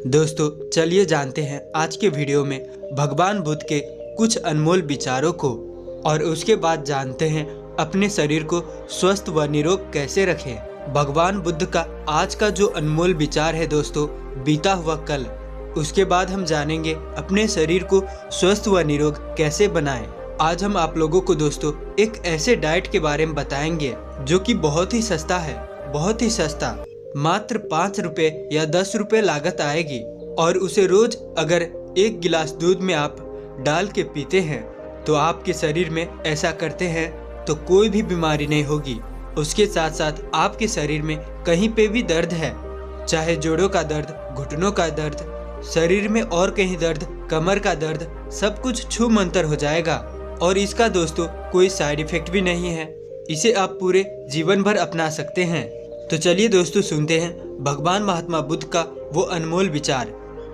दोस्तों चलिए जानते हैं आज के वीडियो में भगवान बुद्ध के कुछ अनमोल विचारों को, और उसके बाद जानते हैं अपने शरीर को स्वस्थ व निरोग कैसे रखें। भगवान बुद्ध का आज का जो अनमोल विचार है दोस्तों, बीता हुआ कल। उसके बाद हम जानेंगे अपने शरीर को स्वस्थ व निरोग कैसे बनाएं। आज हम आप लोगों को दोस्तों एक ऐसे डाइट के बारे में बताएंगे जो कि बहुत ही सस्ता है, बहुत ही सस्ता, मात्र 5 रुपए या 10 रुपए लागत आएगी। और उसे रोज अगर 1 गिलास दूध में आप डाल के पीते हैं तो आपके शरीर में ऐसा करते हैं तो कोई भी बीमारी नहीं होगी। उसके साथ साथ आपके शरीर में कहीं पे भी दर्द है, चाहे जोड़ों का दर्द, घुटनों का दर्द, शरीर में और कहीं दर्द, कमर का दर्द, सब कुछ छू मंतर हो जाएगा। और इसका दोस्तों कोई साइड इफेक्ट भी नहीं है। इसे आप पूरे जीवन भर अपना सकते हैं। तो चलिए दोस्तों सुनते हैं भगवान महात्मा बुद्ध का वो अनमोल विचार।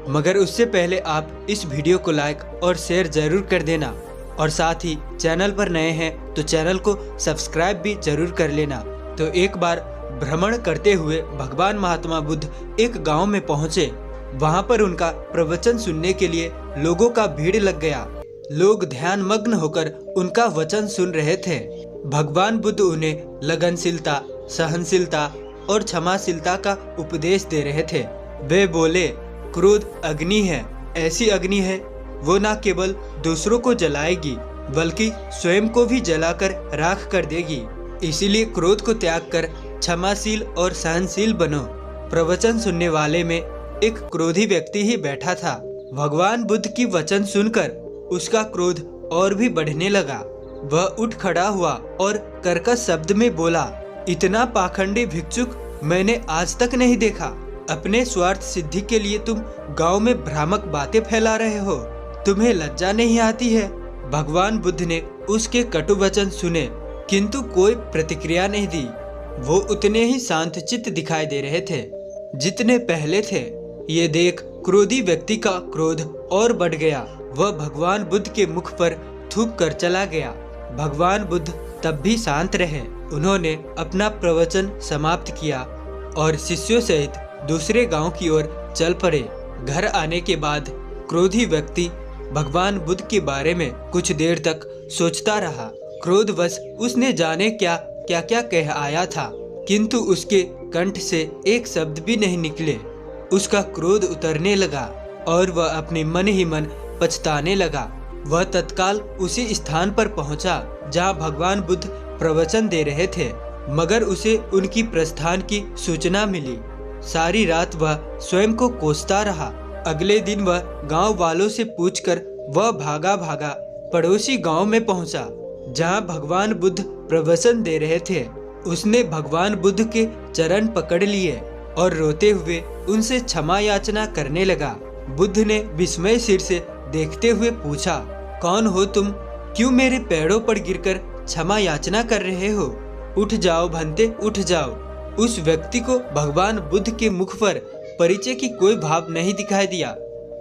मगर उससे पहले आप इस वीडियो को लाइक और शेयर जरूर कर देना, और साथ ही चैनल पर नए हैं तो चैनल को सब्सक्राइब भी जरूर कर लेना। तो एक बार भ्रमण करते हुए भगवान महात्मा बुद्ध एक गांव में पहुंचे। वहां पर उनका प्रवचन सुनने के लिए लोगों का भीड़ लग गया। लोग ध्यान मग्न होकर उनका वचन सुन रहे थे। भगवान बुद्ध उन्हें लगनशीलता, सहनशीलता और क्षमाशीलता का उपदेश दे रहे थे। वे बोले, क्रोध अग्नि है, ऐसी अग्नि है वो न केवल दूसरों को जलाएगी बल्कि स्वयं को भी जलाकर राख कर देगी। इसीलिए क्रोध को त्याग कर क्षमाशील और सहनशील बनो। प्रवचन सुनने वाले में एक क्रोधी व्यक्ति ही बैठा था। भगवान बुद्ध की वचन सुनकर उसका क्रोध और भी बढ़ने लगा। वह उठ खड़ा हुआ और कर्कश शब्द में बोला, इतना पाखंडी भिक्षुक मैंने आज तक नहीं देखा। अपने स्वार्थ सिद्धि के लिए तुम गांव में भ्रामक बातें फैला रहे हो। तुम्हें लज्जा नहीं आती है? भगवान बुद्ध ने उसके कटु वचन सुने किंतु कोई प्रतिक्रिया नहीं दी। वो उतने ही शांतचित्त दिखाई दे रहे थे जितने पहले थे। ये देख क्रोधी व्यक्ति का क्रोध और बढ़ गया। वह भगवान बुद्ध के मुख पर थूक कर चला गया। भगवान बुद्ध तब भी शांत रहे। उन्होंने अपना प्रवचन समाप्त किया और शिष्यों सहित दूसरे गांव की ओर चल पड़े। घर आने के बाद क्रोधी व्यक्ति भगवान बुद्ध के बारे में कुछ देर तक सोचता रहा। क्रोधवश उसने जाने क्या क्या कह आया था, किंतु उसके कंठ से एक शब्द भी नहीं निकले। उसका क्रोध उतरने लगा और वह अपने मन ही मन पछताने लगा। वह तत्काल उसी स्थान पर पहुंचा जहां भगवान बुद्ध प्रवचन दे रहे थे, मगर उसे उनकी प्रस्थान की सूचना मिली। सारी रात वह स्वयं को कोसता रहा। अगले दिन वह गांव वालों से पूछकर वह भागा भागा पड़ोसी गांव में पहुंचा जहां भगवान बुद्ध प्रवचन दे रहे थे। उसने भगवान बुद्ध के चरण पकड़ लिए और रोते हुए उनसे क्षमा याचना करने लगा। बुद्ध ने विस्मय सिर से देखते हुए पूछा, कौन हो तुम? क्यों मेरे पैरों पर गिरकर क्षमा याचना कर रहे हो? उठ जाओ भंते, उठ जाओ। उस व्यक्ति को भगवान बुद्ध के मुख पर परिचय की कोई भाव नहीं दिखाई दिया।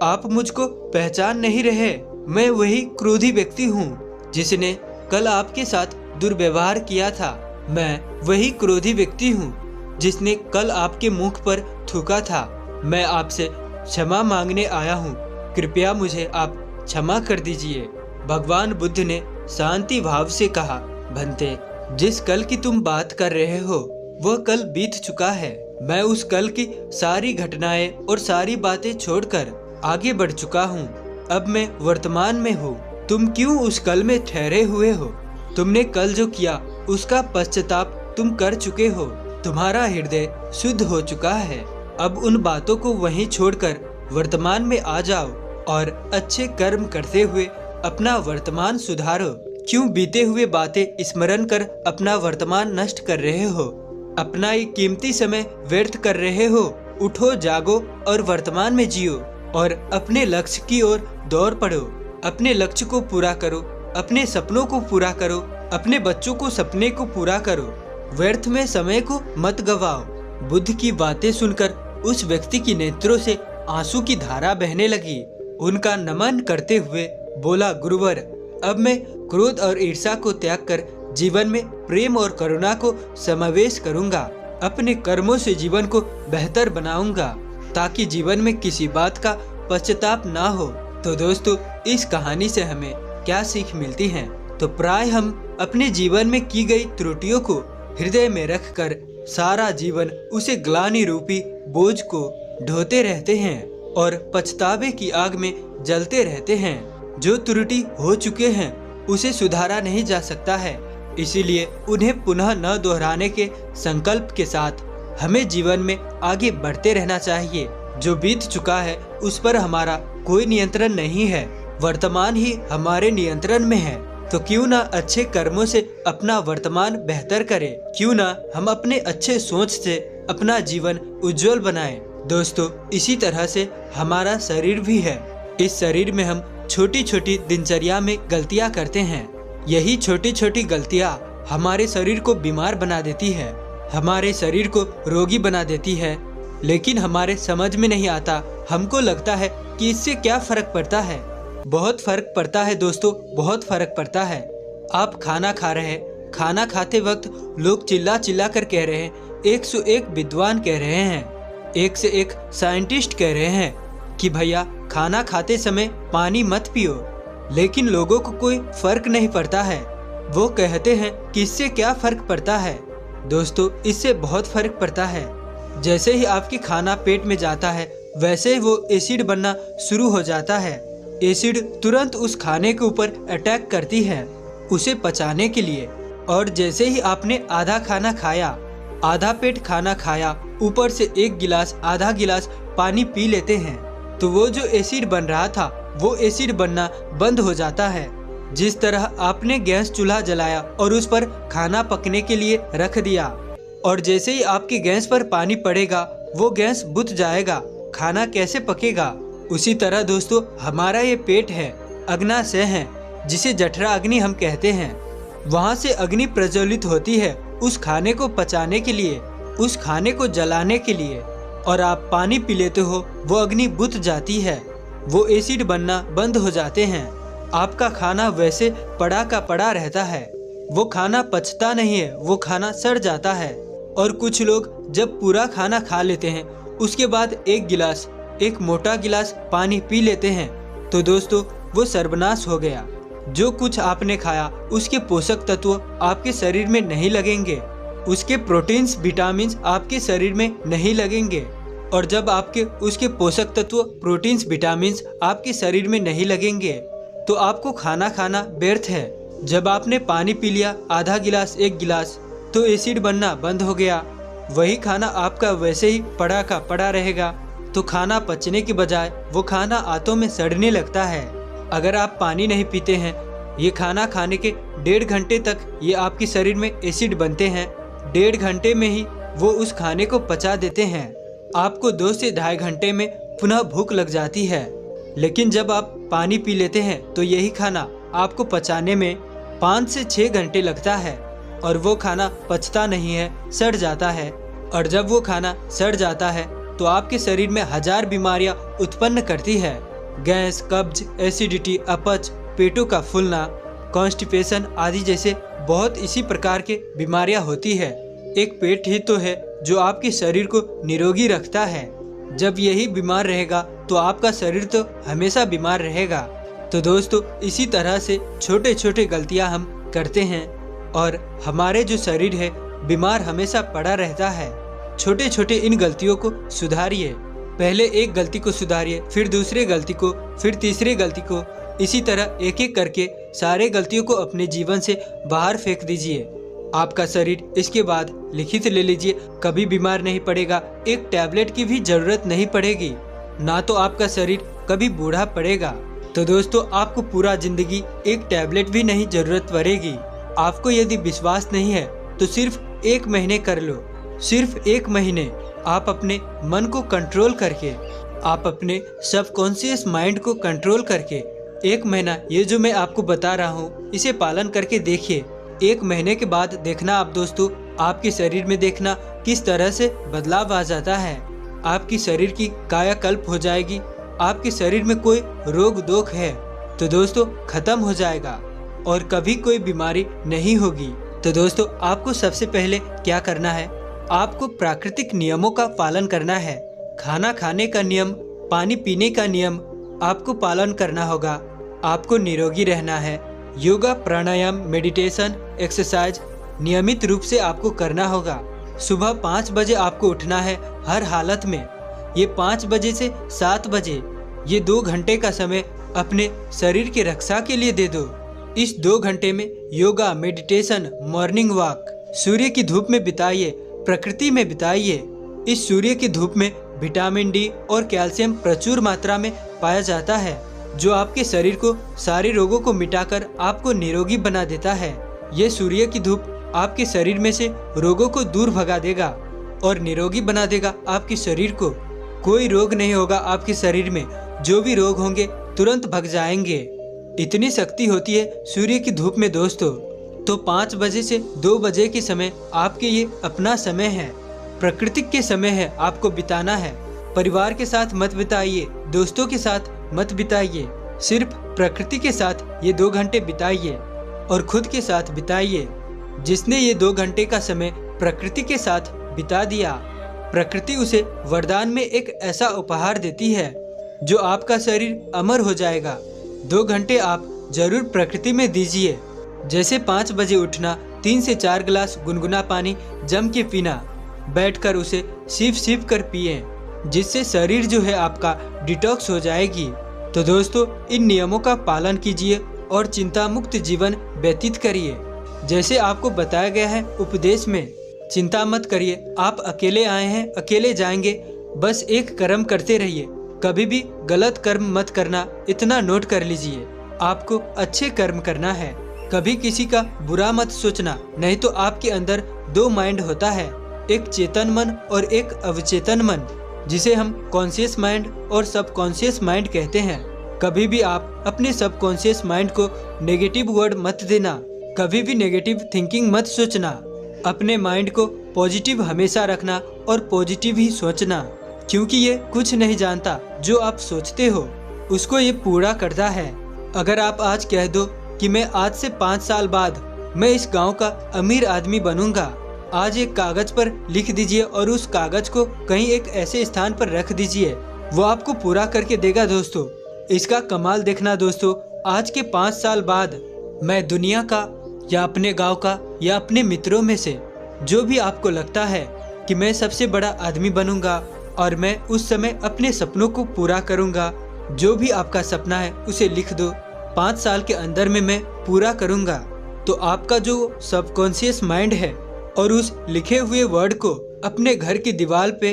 आप मुझको पहचान नहीं रहे? मैं वही क्रोधी व्यक्ति हूँ जिसने कल आपके साथ दुर्व्यवहार किया था। मैं वही क्रोधी व्यक्ति हूँ जिसने कल आपके मुख पर थूका था। मैं आपसे क्षमा मांगने आया हूँ, कृपया मुझे आप क्षमा कर दीजिए। भगवान बुद्ध ने शांति भाव से कहा, भंते, जिस कल की तुम बात कर रहे हो वह कल बीत चुका है। मैं उस कल की सारी घटनाएं और सारी बातें छोड़कर आगे बढ़ चुका हूँ। अब मैं वर्तमान में हूँ। तुम क्यों उस कल में ठहरे हुए हो? तुमने कल जो किया उसका पश्चाताप तुम कर चुके हो। तुम्हारा हृदय शुद्ध हो चुका है। अब उन बातों को वहीं छोड़कर वर्तमान में आ जाओ और अच्छे कर्म करते हुए अपना वर्तमान सुधारो। क्यों बीते हुए बातें स्मरण कर अपना वर्तमान नष्ट कर रहे हो? अपना ये कीमती समय व्यर्थ कर रहे हो। उठो, जागो और वर्तमान में जियो और अपने लक्ष्य की ओर दौड़ पड़ो। अपने लक्ष्य को पूरा करो, अपने सपनों को पूरा करो, अपने बच्चों को सपने को पूरा करो। व्यर्थ में समय को मत गवाओ। बुद्ध की बातें सुनकर उस व्यक्ति की नेत्रों से आंसू की धारा बहने लगी। उनका नमन करते हुए बोला, गुरुवर, अब मैं क्रोध और ईर्ष्या को त्याग कर जीवन में प्रेम और करुणा को समावेश करूंगा। अपने कर्मों से जीवन को बेहतर बनाऊंगा। ताकि जीवन में किसी बात का पश्चाताप ना हो। तो दोस्तों, इस कहानी से हमें क्या सीख मिलती है? तो प्राय हम अपने जीवन में की गई त्रुटियों को हृदय में रखकर सारा जीवन उसे ग्लानि रूपी बोझ को ढोते रहते हैं और पछतावे की आग में जलते रहते हैं। जो त्रुटि हो चुके हैं उसे सुधारा नहीं जा सकता है, इसीलिए उन्हें पुनः न दोहराने के संकल्प के साथ हमें जीवन में आगे बढ़ते रहना चाहिए। जो बीत चुका है उस पर हमारा कोई नियंत्रण नहीं है, वर्तमान ही हमारे नियंत्रण में है। तो क्यों ना अच्छे कर्मों से अपना वर्तमान बेहतर करें, क्यों ना हम अपने अच्छे सोच से अपना जीवन उज्जवल बनाएं। दोस्तों, इसी तरह से हमारा शरीर भी है। इस शरीर में हम छोटी छोटी दिनचर्या में गलतियां करते हैं। यही छोटी छोटी गलतियां हमारे शरीर को बीमार बना देती है, हमारे शरीर को रोगी बना देती है। लेकिन हमारे समझ में नहीं आता, हमको लगता है कि इससे क्या फर्क पड़ता है। बहुत फर्क पड़ता है दोस्तों, बहुत फर्क पड़ता है। आप खाना खा रहे हैं, खाना खाते वक्त लोग चिल्ला चिल्ला कर कह रहे हैं, 101 विद्वान कह रहे हैं, एक से एक साइंटिस्ट कह रहे हैं कि भैया खाना खाते समय पानी मत पियो। लेकिन लोगों को कोई फर्क नहीं पड़ता है। वो कहते हैं कि इससे क्या फर्क पड़ता है। दोस्तों, इससे बहुत फर्क पड़ता है। जैसे ही आपकी खाना पेट में जाता है वैसे ही वो एसिड बनना शुरू हो जाता है। एसिड तुरंत उस खाने के ऊपर अटैक करती है उसे पचाने के लिए। और जैसे ही आपने आधा खाना खाया, आधा पेट खाना खाया, ऊपर से एक गिलास आधा गिलास पानी पी लेते हैं, तो वो जो एसिड बन रहा था वो एसिड बनना बंद हो जाता है। जिस तरह आपने गैस चूल्हा जलाया और उस पर खाना पकने के लिए रख दिया, और जैसे ही आपकी गैस पर पानी पड़ेगा वो गैस बुझ जाएगा, खाना कैसे पकेगा। उसी तरह दोस्तों, हमारा ये पेट है, अग्नाशय है, जिसे जठरा अग्नि हम कहते हैं। वहाँ से अग्नि प्रज्वलित होती है उस खाने को पचाने के लिए, उस खाने को जलाने के लिए। और आप पानी पी लेते हो, वो अग्नि बुझ जाती है, वो एसिड बनना बंद हो जाते हैं। आपका खाना वैसे पड़ा का पड़ा रहता है, वो खाना पचता नहीं है, वो खाना सड़ जाता है। और कुछ लोग जब पूरा खाना खा लेते हैं उसके बाद एक मोटा गिलास पानी पी लेते हैं, तो दोस्तों वो सर्वनाश हो गया। जो कुछ आपने खाया उसके पोषक तत्व आपके शरीर में नहीं लगेंगे, उसके प्रोटीन्स विटामिन्स आपके शरीर में नहीं लगेंगे। और जब आपके उसके पोषक तत्व प्रोटीन्स विटामिन्स आपके शरीर में नहीं लगेंगे तो आपको खाना खाना व्यर्थ है। जब आपने पानी पी लिया आधा गिलास एक गिलास, तो एसिड बनना बंद हो गया, वही खाना आपका वैसे ही पड़ा का पड़ा रहेगा। तो खाना पचने के बजाय वो खाना आंतों में सड़ने लगता है। अगर आप पानी नहीं पीते हैं, ये खाना खाने के 1.5 घंटे तक ये आपके शरीर में एसिड बनते हैं। 1.5 घंटे में ही वो उस खाने को पचा देते हैं। आपको 2 से 2.5 घंटे में पुनः भूख लग जाती है। लेकिन जब आप पानी पी लेते हैं तो यही खाना आपको पचाने में 5 से 6 घंटे लगता है, और वो खाना पचता नहीं है, सड़ जाता है। और जब वो खाना सड़ जाता है तो आपके शरीर में 1000 बीमारियां उत्पन्न करती है। गैस, कब्ज, एसिडिटी, अपच, पेटों का फूलना, कॉन्स्टिपेशन आदि जैसे बहुत इसी प्रकार के बीमारियां होती है। एक पेट ही तो है जो आपके शरीर को निरोगी रखता है। जब यही बीमार रहेगा तो आपका शरीर तो हमेशा बीमार रहेगा। तो दोस्तों, इसी तरह से छोटे छोटे गलतियां हम करते हैं और हमारे जो शरीर है बीमार हमेशा पड़ा रहता है। छोटे छोटे इन गलतियों को सुधारिए। पहले एक गलती को सुधारिए, फिर दूसरे गलती को, फिर तीसरे गलती को। इसी तरह एक एक करके सारे गलतियों को अपने जीवन से बाहर फेंक दीजिए। आपका शरीर इसके बाद लिखित ले लीजिए, कभी बीमार नहीं पड़ेगा, एक टैबलेट की भी जरूरत नहीं पड़ेगी, ना तो आपका शरीर कभी बूढ़ा पड़ेगा। तो दोस्तों, आपको पूरा जिंदगी एक टैबलेट भी नहीं जरूरत पड़ेगी। आपको यदि विश्वास नहीं है तो सिर्फ 1 महीने कर लो, सिर्फ 1 महीने आप अपने मन को कंट्रोल करके, आप अपने सबकॉन्शियस माइंड को कंट्रोल करके 1 महीना ये जो मैं आपको बता रहा हूँ इसे पालन करके देखिए। 1 महीने के बाद देखना आप दोस्तों, आपके शरीर में देखना किस तरह से बदलाव आ जाता है। आपकी शरीर की कायाकल्प हो जाएगी। आपके शरीर में कोई रोग दोष है तो दोस्तों खत्म हो जाएगा और कभी कोई बीमारी नहीं होगी। तो दोस्तों, आपको सबसे पहले क्या करना है, आपको प्राकृतिक नियमों का पालन करना है। खाना खाने का नियम, पानी पीने का नियम आपको पालन करना होगा। आपको निरोगी रहना है। योगा, प्राणायाम, मेडिटेशन, एक्सरसाइज नियमित रूप से आपको करना होगा। सुबह 5 बजे आपको उठना है हर हालत में। ये 5 बजे से 7 बजे ये 2 घंटे का समय अपने शरीर की रक्षा के लिए दे दो। इस 2 घंटे में योगा, मेडिटेशन, मॉर्निंग वॉक सूर्य की धूप में बिताइए, प्रकृति में बिताइए। इस सूर्य की धूप में विटामिन डी और कैल्शियम प्रचुर मात्रा में पाया जाता है, जो आपके शरीर को सारे रोगों को मिटाकर आपको निरोगी बना देता है। ये सूर्य की धूप आपके शरीर में से रोगों को दूर भगा देगा और निरोगी बना देगा आपके शरीर को। कोई रोग नहीं होगा आपके शरीर में, जो भी रोग होंगे तुरंत भग जाएंगे। इतनी शक्ति होती है सूर्य की धूप में दोस्तों। तो 5 बजे से 2 बजे के समय आपके ये अपना समय है, प्राकृतिक के समय है, आपको बिताना है। परिवार के साथ मत बिताइए, दोस्तों के साथ मत बिताइए, सिर्फ प्रकृति के साथ ये 2 घंटे बिताइए और खुद के साथ बिताइए। जिसने ये 2 घंटे का समय प्रकृति के साथ बिता दिया, प्रकृति उसे वरदान में एक ऐसा उपहार देती है जो आपका शरीर अमर हो जाएगा। 2 घंटे आप जरूर प्रकृति में दीजिए। जैसे 5 बजे उठना, 3 से 4 गिलास गुनगुना पानी जम के पीना, बैठकर उसे सिप कर पिए, जिससे शरीर जो है आपका डिटॉक्स हो जाएगी। तो दोस्तों, इन नियमों का पालन कीजिए और चिंता मुक्त जीवन व्यतीत करिए। जैसे आपको बताया गया है उपदेश में, चिंता मत करिए, आप अकेले आए हैं, अकेले जाएंगे, बस एक कर्म करते रहिए, कभी भी गलत कर्म मत करना, इतना नोट कर लीजिए। आपको अच्छे कर्म करना है, कभी किसी का बुरा मत सोचना, नहीं तो आपके अंदर 2 माइंड होता है, एक चेतन मन और एक अवचेतन मन, जिसे हम कॉन्शियस माइंड और सबकॉन्शियस माइंड कहते हैं। कभी भी आप अपने सबकॉन्शियस माइंड को नेगेटिव वर्ड मत देना, कभी भी नेगेटिव थिंकिंग मत सोचना। अपने माइंड को पॉजिटिव हमेशा रखना और पॉजिटिव ही सोचना, क्योंकि ये कुछ नहीं जानता, जो आप सोचते हो उसको ये पूरा करता है। अगर आप आज कह दो कि मैं आज से 5 साल बाद मैं इस गांव का अमीर आदमी बनूंगा, आज एक कागज पर लिख दीजिए और उस कागज को कहीं एक ऐसे स्थान पर रख दीजिए, वो आपको पूरा करके देगा दोस्तों। इसका कमाल देखना दोस्तों, आज के 5 साल बाद मैं दुनिया का या अपने गांव का या अपने मित्रों में से जो भी आपको लगता है कि मैं सबसे बड़ा आदमी बनूंगा और मैं उस समय अपने सपनों को पूरा करूंगा। जो भी आपका सपना है उसे लिख दो, 5 साल के अंदर में मैं पूरा करूंगा। तो आपका जो सबकॉन्शियस माइंड है और उस लिखे हुए वर्ड को अपने घर की दीवार पे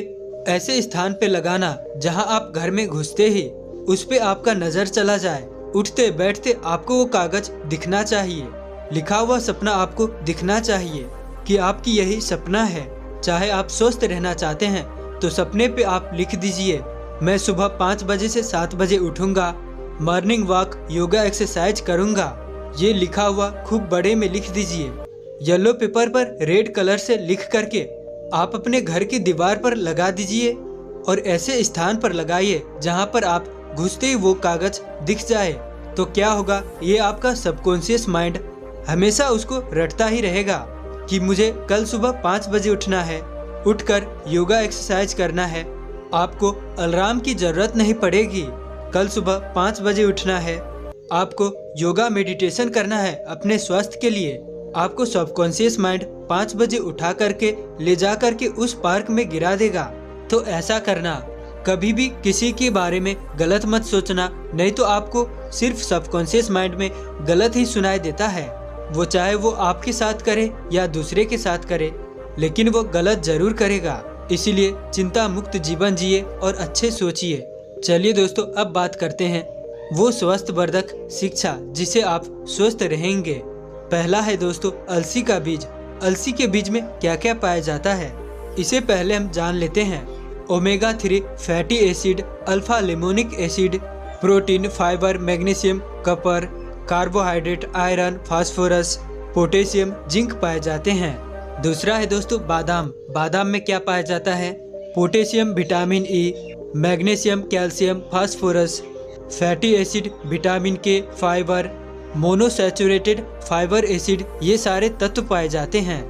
ऐसे स्थान पे लगाना जहां आप घर में घुसते ही उस पे आपका नजर चला जाए। उठते बैठते आपको वो कागज दिखना चाहिए, लिखा हुआ सपना आपको दिखना चाहिए कि आपकी यही सपना है। चाहे आप स्वस्थ रहना चाहते हैं तो सपने पे आप लिख दीजिए, मैं सुबह 5 बजे से 7 बजे उठूंगा, मॉर्निंग वॉक, योगा, एक्सरसाइज करूंगा। ये लिखा हुआ खूब बड़े में लिख दीजिए। येलो पेपर पर रेड कलर से लिख करके आप अपने घर की दीवार पर लगा दीजिए और ऐसे स्थान पर लगाइए जहां पर आप घुसते ही वो कागज दिख जाए। तो क्या होगा, ये आपका सबकॉन्शियस माइंड हमेशा उसको रटता ही रहेगा कि मुझे कल सुबह 5 बजे उठना है, उठकर योगा एक्सरसाइज करना है। आपको अलार्म की जरूरत नहीं पड़ेगी, कल सुबह 5 बजे उठना है, आपको योगा मेडिटेशन करना है अपने स्वास्थ्य के लिए। आपको सबकॉन्शियस माइंड 5 बजे उठा करके ले जा करके उस पार्क में गिरा देगा। तो ऐसा करना, कभी भी किसी के बारे में गलत मत सोचना, नहीं तो आपको सिर्फ सबकॉन्शियस माइंड में गलत ही सुनाई देता है। वो चाहे वो आपके साथ करे या दूसरे के साथ करे, लेकिन वो गलत जरूर करेगा। इसीलिए चिंता मुक्त जीवन जिए और अच्छे सोचिए। चलिए दोस्तों, अब बात करते हैं वो स्वास्थ्यवर्धक शिक्षा जिसे आप स्वस्थ रहेंगे। पहला है दोस्तों अलसी का बीज। अलसी के बीज में क्या क्या पाया जाता है, इसे पहले हम जान लेते हैं। Omega 3 fatty acid, alpha linolenic acid, protein, fibre, magnesium, copper, carbohydrate, iron, phosphorus, potassium, zinc पाए जाते हैं। दूसरा है दोस्तों बादाम। बादाम में क्या पाया जाता है, potassium, vitamin E, magnesium, calcium, phosphorus, fatty acid, vitamin के, फाइबर, मोनोसैचुरेटेड फाइबर एसिड, ये सारे तत्व पाए जाते हैं।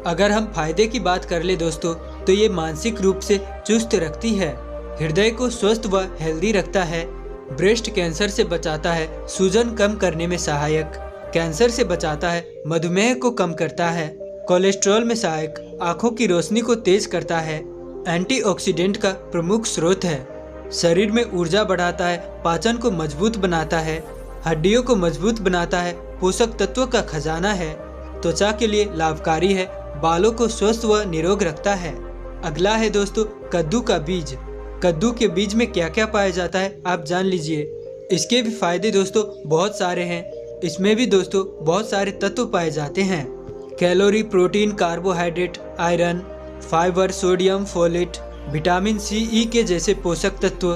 अगर हम फायदे की बात कर ले दोस्तों, तो ये मानसिक रूप से चुस्त रखती है, हृदय को स्वस्थ व हेल्दी रखता है। ब्रेस्ट कैंसर से बचाता है, सूजन कम करने में सहायक। कैंसर से बचाता है, मधुमेह को कम करता है। कोलेस्ट्रॉल में सहायक, आंखों की रोशनी को तेज करता है। एंटीऑक्सीडेंट का प्रमुख स्रोत है। शरीर में ऊर्जा बढ़ाता है, पाचन को मजबूत बनाता है, हड्डियों को मजबूत बनाता है, पोषक तत्वों का खजाना है। त्वचा के लिए लाभकारी है, बालों को स्वस्थ व निरोग रखता है। अगला है दोस्तों कद्दू का बीज। कद्दू के बीज में क्या क्या पाया जाता है आप जान लीजिए। इसके भी फायदे दोस्तों बहुत सारे हैं। इसमें भी दोस्तों बहुत सारे तत्व पाए जाते हैं। Calorie, protein, carbohydrate, iron, fibre, sodium, folate, vitamin C, E के जैसे पोषक तत्व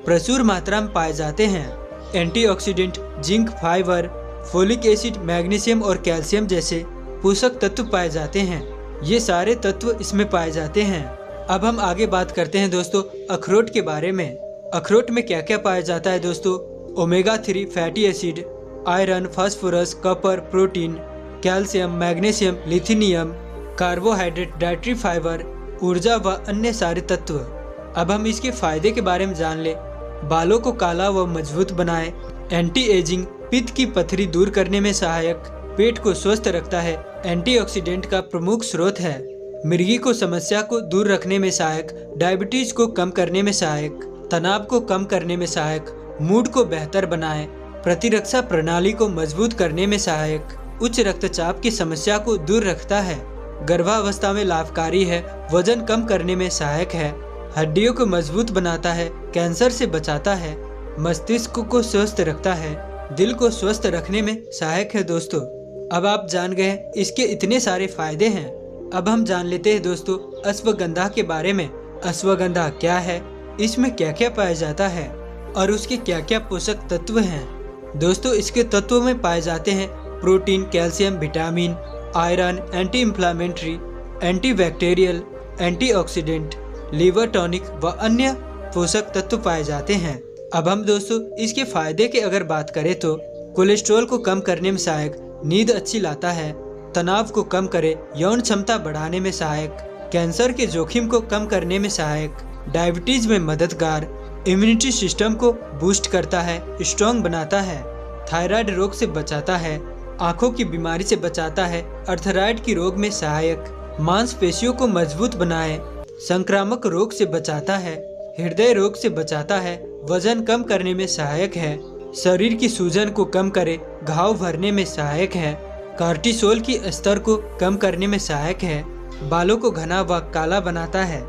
प्रचुर मात्रा में पाए जाते हैं। Antioxidant, zinc, fibre, folic acid, magnesium और कैल्शियम जैसे पोषक तत्व पाए जाते हैं। ये सारे तत्व इसमें पाए जाते हैं। अब हम आगे बात करते हैं दोस्तों अखरोट के बारे में। अखरोट में क्या क्या पाया जाता है दोस्तों। Omega 3 fatty acid, iron, phosphorus, copper, protein, calcium, magnesium, lithium, carbohydrate, dietary fibre, ऊर्जा व अन्य सारे तत्व। अब हम इसके फायदे के बारे में जान ले। बालों को काला व मजबूत बनाए, एंटी एजिंग, पित्त की पथरी दूर करने में सहायक, पेट को स्वस्थ रखता है, एंटीऑक्सीडेंट का प्रमुख स्रोत है। मिर्गी को समस्या को दूर रखने में सहायक, डायबिटीज को कम करने में सहायक, तनाव को कम करने में सहायक, मूड को बेहतर बनाए, प्रतिरक्षा प्रणाली को मजबूत करने में सहायक, उच्च रक्तचाप की समस्या को दूर रखता है, गर्भावस्था में लाभकारी है, वजन कम करने में सहायक है, हड्डियों को मजबूत बनाता है, कैंसर से बचाता है, मस्तिष्क को स्वस्थ रखता है, दिल को स्वस्थ रखने में सहायक है। दोस्तों अब आप जान गए इसके इतने सारे फायदे हैं। अब हम जान लेते हैं दोस्तों अश्वगंधा के बारे में। अश्वगंधा क्या है, इसमें क्या क्या पाया जाता है और उसके क्या क्या पोषक तत्व हैं। दोस्तों इसके तत्वों में पाए जाते हैं protein, calcium, vitamin, iron, anti inflammatory, antibacterial, antioxidant, liver tonic व अन्य पोषक तत्व पाए जाते हैं। अब हम दोस्तों इसके फायदे के अगर बात करें तो कोलेस्ट्रॉल को कम करने में सहायक, नींद अच्छी लाता है, तनाव को कम करे, यौन क्षमता बढ़ाने में सहायक, कैंसर के जोखिम को कम करने में सहायक, डायबिटीज में मददगार, इम्यूनिटी सिस्टम को बूस्ट करता है, स्ट्रॉन्ग बनाता है, थायराइड रोग से बचाता है, आंखों की बीमारी से बचाता है, अर्थराइड की रोग में सहायक, मांसपेशियों को मजबूत बनाए, संक्रामक रोग से बचाता है, हृदय रोग से बचाता है, वजन कम करने में सहायक है, शरीर की सूजन को कम करे, घाव भरने में सहायक है, कार्टिसोल की स्तर को कम करने में सहायक है, बालों को घना व काला बनाता है,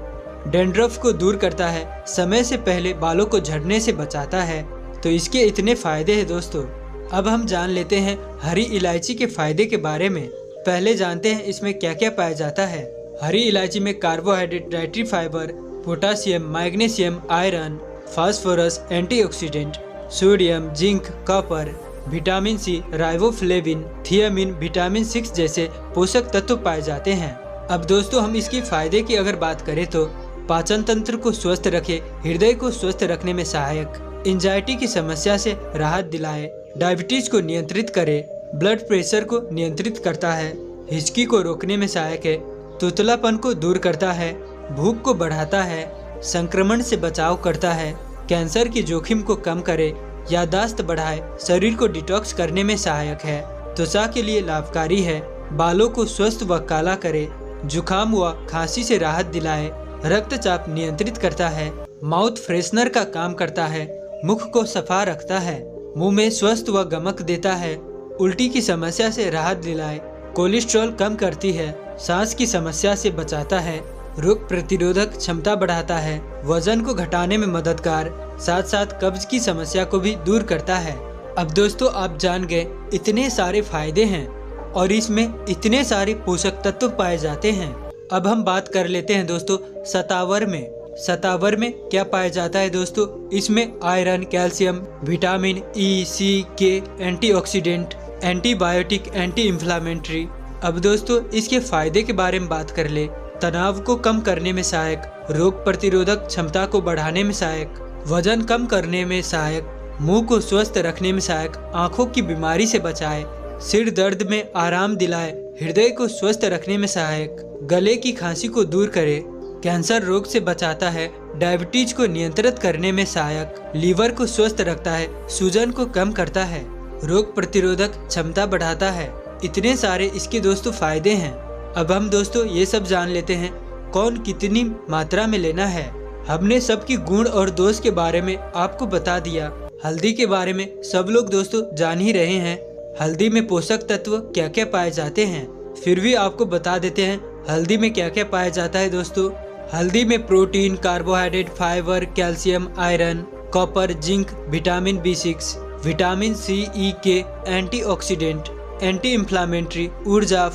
डैंड्रफ को दूर करता है, समय से पहले बालों को झड़ने से बचाता है। तो इसके इतने फायदे हैं दोस्तों। अब हम जान लेते हैं हरी इलायची के फायदे के बारे में। पहले जानते हैं इसमें क्या क्या पाया जाता है। हरी इलायची में carbohydrate, dietary fibre, potassium, magnesium, iron, phosphorus, antioxidant, sodium, zinc, copper, vitamin C, riboflavin, thiamine, vitamin 6 जैसे पोषक तत्व पाए जाते हैं। अब दोस्तों हम इसके फायदे की अगर बात करें तो पाचन तंत्र को स्वस्थ रखे, हृदय को स्वस्थ रखने में सहायक, एंजाइटी की समस्या से राहत दिलाए, डायबिटीज को नियंत्रित करे, ब्लड प्रेशर को नियंत्रित करता है, हिचकी को रोकने में सहायक है, तुतलापन को दूर करता है, भूख को बढ़ाता है, संक्रमण से बचाव करता है, कैंसर की जोखिम को कम करे, याददाश्त बढ़ाए, शरीर को डिटॉक्स करने में सहायक है, त्वचा के लिए लाभकारी है, बालों को स्वस्थ व काला करे, जुकाम व खांसी से राहत दिलाए, रक्तचाप नियंत्रित करता है, माउथ फ्रेशनर का काम करता है, मुख को सफा रखता है, मुंह में स्वस्थ व गमक देता है, उल्टी की समस्या से राहत दिलाए, कोलेस्ट्रॉल कम करती है, सांस की समस्या से बचाता है, रोग प्रतिरोधक क्षमता बढ़ाता है, वजन को घटाने में मददगार, साथ साथ कब्ज की समस्या को भी दूर करता है। अब दोस्तों आप जान गए इतने सारे फायदे हैं और इसमें इतने सारे पोषक तत्व पाए जाते हैं। अब हम बात कर लेते हैं दोस्तों सतावर में। सतावर में क्या पाया जाता है दोस्तों। इसमें आयरन, कैल्शियम, विटामिन ई, सी, के, एंटीऑक्सीडेंट, एंटीबायोटिक, एंटी इंफ्लेमेटरी। अब दोस्तों इसके फायदे के बारे में बात कर ले। तनाव को कम करने में सहायक, रोग प्रतिरोधक क्षमता को बढ़ाने में सहायक, वजन कम करने में सहायक, मुंह को स्वस्थ रखने में सहायक, आंखों की बीमारी से बचाए, सिर दर्द में आराम दिलाए, हृदय को स्वस्थ रखने में सहायक, गले की खांसी को दूर करे, कैंसर रोग से बचाता है, डायबिटीज को नियंत्रित करने में सहायक, लीवर को स्वस्थ रखता है, सूजन को कम करता है, रोग प्रतिरोधक क्षमता बढ़ाता है। इतने सारे इसके दोस्तों फायदे हैं। अब हम दोस्तों ये सब जान लेते हैं कौन कितनी मात्रा में लेना है। हमने सबकी गुण और दोष के बारे में आपको बता दिया। हल्दी के बारे में सब लोग दोस्तों जान ही रहे हैं। हल्दी में पोषक तत्व क्या क्या पाए जाते हैं, फिर भी आपको बता देते हैं हल्दी में क्या क्या पाया जाता है। दोस्तों हल्दी में protein, carbohydrate, fibre, calcium, iron, copper, zinc, vitamin B6, vitamin C, E, K, antioxidant, anti inflammatory, ऊर्जा,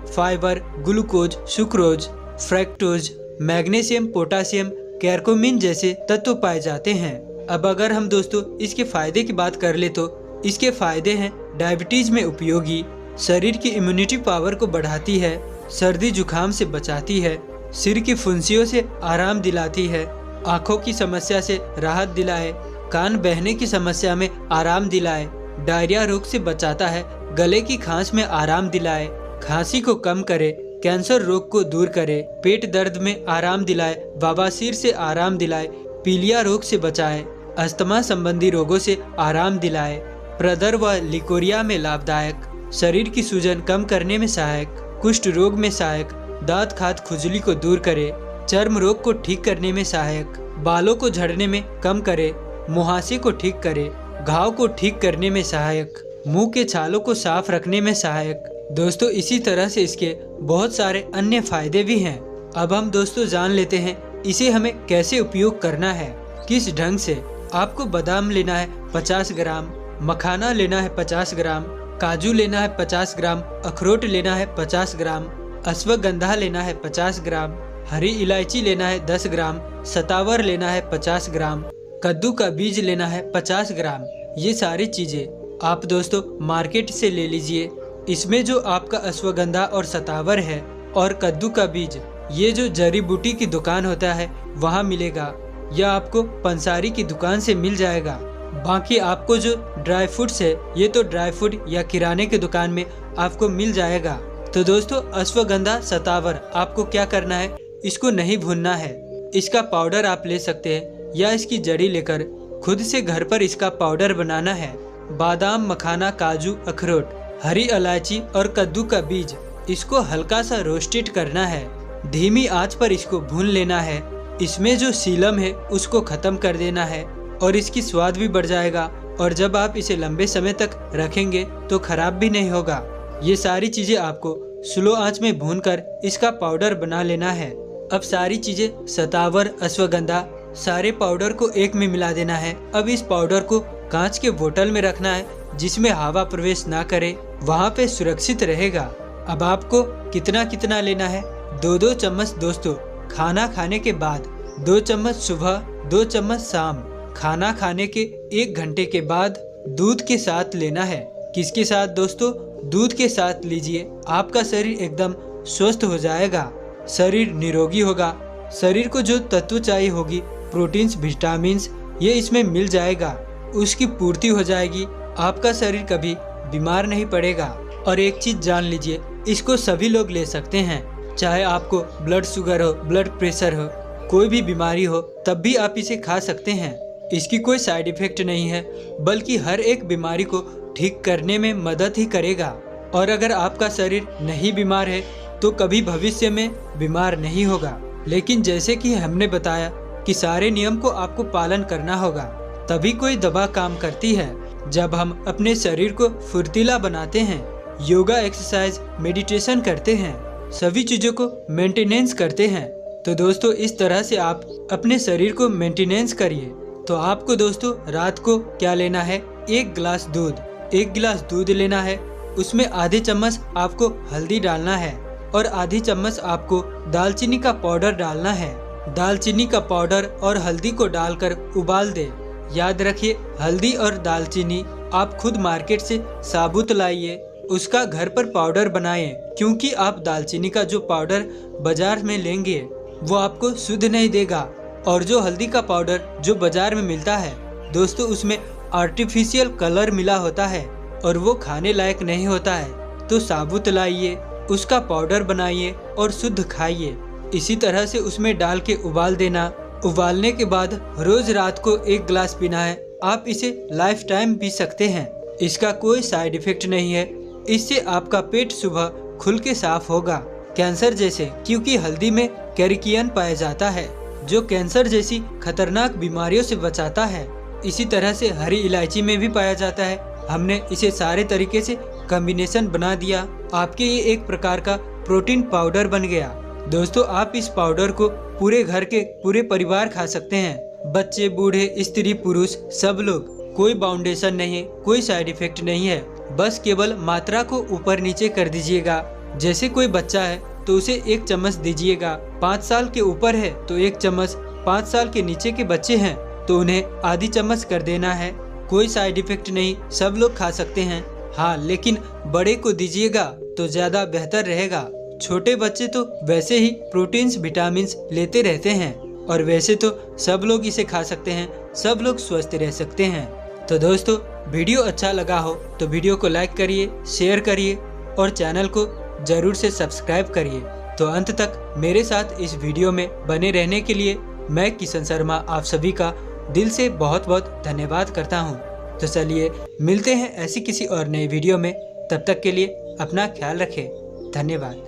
fibre, glucose, sucrose, fructose, magnesium, potassium, curcumin जैसे तत्व पाए जाते हैं। अब अगर हम दोस्तों इसके फायदे की बात कर ले तो इसके फायदे हैं डायबिटीज में उपयोगी, शरीर की इम्यूनिटी पावर को बढ़ाती है, सर्दी जुकाम से बचाती है, सिर की फुंसियों से आराम दिलाती है, आंखों की समस्या से राहत दिलाए, कान बहने की समस्या में आराम दिलाए, डायरिया रोग से बचाता है, गले की खांस में आराम दिलाए, खांसी को कम करे, कैंसर रोग को दूर करे, पेट दर्द में आराम दिलाए, बवासीर से आराम दिलाए, पीलिया रोग से बचाए, अस्थमा संबंधी रोगों से आराम दिलाए, प्रदर व लिकोरिया में लाभदायक, शरीर की सूजन कम करने में सहायक, कुष्ठ रोग में सहायक, दांत खाद खुजली को दूर करे, चर्म रोग को ठीक करने में सहायक, बालों को झड़ने में कम करे, मुहासे को ठीक करे, घाव को ठीक करने में सहायक, मुंह के छालों को साफ रखने में सहायक। दोस्तों इसी तरह से इसके बहुत सारे अन्य फायदे भी हैं। अब हम दोस्तों जान लेते हैं इसे हमें कैसे उपयोग करना है, किस ढंग से। आपको बादाम लेना है 50 ग्राम, मखाना लेना है 50 ग्राम, काजू लेना है 50 ग्राम, अखरोट लेना है 50 ग्राम, अश्वगंधा लेना है 50 ग्राम, हरी इलायची लेना है 10 ग्राम, सतावर लेना है 50 ग्राम, कद्दू का बीज लेना है 50 ग्राम। ये सारी चीजें आप दोस्तों मार्केट से ले लीजिए। इसमें जो आपका अश्वगंधा और सतावर है और कद्दू का बीज, ये जो जड़ी बूटी की दुकान होता है वहाँ मिलेगा, या आपको पंसारी की दुकान से मिल जाएगा। बाकी आपको जो ड्राई फ्रूट्स है ये तो ड्राई फ्रूट या किराने की दुकान में आपको मिल जाएगा। तो दोस्तों अश्वगंधा, सतावर आपको क्या करना है, इसको नहीं भूनना है, इसका पाउडर आप ले सकते हैं या इसकी जड़ी लेकर खुद से घर पर इसका पाउडर बनाना है। बादाम, मखाना, काजू, अखरोट, हरी इलायची और कद्दू का बीज, इसको हल्का सा रोस्टेड करना है, धीमी आंच पर इसको भून लेना है। इसमें जो सीलम है उसको खत्म कर देना है और इसकी स्वाद भी बढ़ जाएगा, और जब आप इसे लंबे समय तक रखेंगे तो खराब भी नहीं होगा। ये सारी चीजें आपको स्लो आंच में भूनकर इसका पाउडर बना लेना है। अब सारी चीजें सतावर, अश्वगंधा, सारे पाउडर को एक में मिला देना है। अब इस पाउडर को कांच के बोतल में रखना है जिसमें हवा प्रवेश ना करे, वहाँ पे सुरक्षित रहेगा। अब आपको कितना कितना लेना है, 2-2 चम्मच दोस्तों खाना खाने के बाद, 2 चम्मच सुबह, 2 चम्मच शाम, खाना खाने के 1 घंटे के बाद दूध के साथ लेना है। किसके साथ दोस्तों, दूध के साथ लीजिए, आपका शरीर एकदम स्वस्थ हो जाएगा, शरीर निरोगी होगा, शरीर को जो तत्व चाहिए होगी, प्रोटीन्स, विटामिन्स, ये इसमें मिल जाएगा, उसकी पूर्ति हो जाएगी, आपका शरीर कभी बीमार नहीं पड़ेगा। और एक चीज जान लीजिए, इसको सभी लोग ले सकते हैं, चाहे आपको ब्लड शुगर हो, ब्लड प्रेशर हो, कोई भी बीमारी हो, तब भी आप इसे खा सकते हैं। इसकी कोई साइड इफेक्ट नहीं है, बल्कि हर एक बीमारी को ठीक करने में मदद ही करेगा। और अगर आपका शरीर नहीं बीमार है तो कभी भविष्य में बीमार नहीं होगा। लेकिन जैसे कि हमने बताया कि सारे नियम को आपको पालन करना होगा, तभी कोई दवा काम करती है। जब हम अपने शरीर को फुर्तीला बनाते हैं, योगा, एक्सरसाइज, मेडिटेशन करते हैं, सभी चीजों को मेंटेनेंस करते हैं, तो दोस्तों इस तरह से आप अपने शरीर को मेंटेनेंस करिए। तो आपको दोस्तों रात को क्या लेना है, 1 गिलास दूध, 1 गिलास दूध लेना है, उसमें आधे चम्मच आपको हल्दी डालना है और आधी चम्मच आपको दालचीनी का पाउडर डालना है। दालचीनी का पाउडर और हल्दी को डालकर उबाल दे। याद रखिए, हल्दी और दालचीनी आप खुद मार्केट से साबुत लाइए, उसका घर पर पाउडर बनाएं, क्योंकि आप दालचीनी का जो पाउडर बाजार में लेंगे वो आपको शुद्ध नहीं देगा। और जो हल्दी का पाउडर जो बाजार में मिलता है दोस्तों, उसमें आर्टिफिशियल कलर मिला होता है और वो खाने लायक नहीं होता है। तो साबुत लाइए, उसका पाउडर बनाइए और शुद्ध खाइए। इसी तरह से उसमें डाल के उबाल देना। उबालने के बाद रोज रात को 1 गिलास पीना है। आप इसे लाइफ टाइम पी सकते हैं। इसका कोई साइड इफेक्ट नहीं है। इससे आपका पेट सुबह खुल के साफ होगा। कैंसर जैसे, क्योंकि हल्दी में कैरिकियन पाया जाता है जो कैंसर जैसी खतरनाक बीमारियों से बचाता है। इसी तरह से हरी इलायची में भी पाया जाता है। हमने इसे सारे तरीके से कॉम्बिनेशन बना दिया। आपके ये एक प्रकार का प्रोटीन पाउडर बन गया। दोस्तों, आप इस पाउडर को पूरे घर के पूरे परिवार खा सकते हैं। बच्चे, बूढ़े, स्त्री, पुरुष, सब लोग। कोई बाउंडेशन नहीं है, कोई साइड इफेक्ट नहीं है। बस केवल मात्रा को ऊपर नीचे कर दीजिएगा। जैसे कोई बच्चा है तो उसे 1 चम्मच दीजिएगा। 5 साल के ऊपर है तो 1 चम्मच, 5 साल के नीचे के बच्चे हैं तो उन्हें आधी चम्मच कर देना है। कोई साइड इफेक्ट नहीं, सब लोग खा सकते हैं। हाँ, लेकिन बड़े को दीजिएगा तो ज्यादा बेहतर रहेगा। छोटे बच्चे तो वैसे ही प्रोटीन्स, विटामिन्स लेते रहते हैं और वैसे तो सब लोग इसे खा सकते हैं, सब लोग स्वस्थ रह सकते हैं। तो दोस्तों, वीडियो अच्छा लगा हो तो वीडियो को लाइक करिए, शेयर करिए और चैनल को जरूर से सब्सक्राइब करिए। तो अंत तक मेरे साथ इस वीडियो में बने रहने के लिए मैं किशन शर्मा आप सभी का दिल से बहुत बहुत धन्यवाद करता हूँ। तो चलिए मिलते हैं ऐसी किसी और नई वीडियो में। तब तक के लिए अपना ख्याल रखें। धन्यवाद।